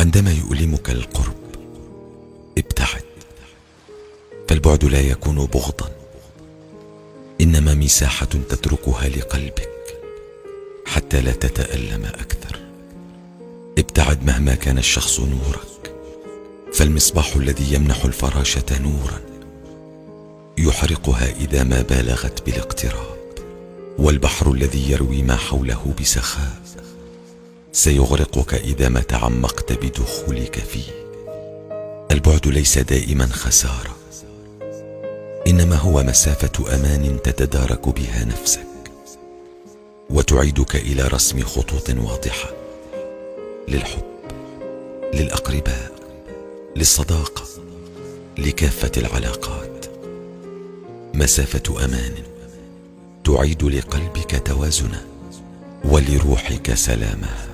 عندما يؤلمك القرب ابتعد، فالبعد لا يكون بغضا، إنما مساحة تتركها لقلبك حتى لا تتألم أكثر. ابتعد مهما كان الشخص نورك، فالمصباح الذي يمنح الفراشة نورا يحرقها إذا ما بالغت بالاقتراب، والبحر الذي يروي ما حوله بسخاء سيغرقك إذا ما تعمقت بدخولك فيه. البعد ليس دائما خسارة، إنما هو مسافة أمان تتدارك بها نفسك وتعيدك إلى رسم خطوط واضحة للحب، للأقرباء، للصداقة، لكافة العلاقات. مسافة أمان تعيد لقلبك توازنه ولروحك سلامه.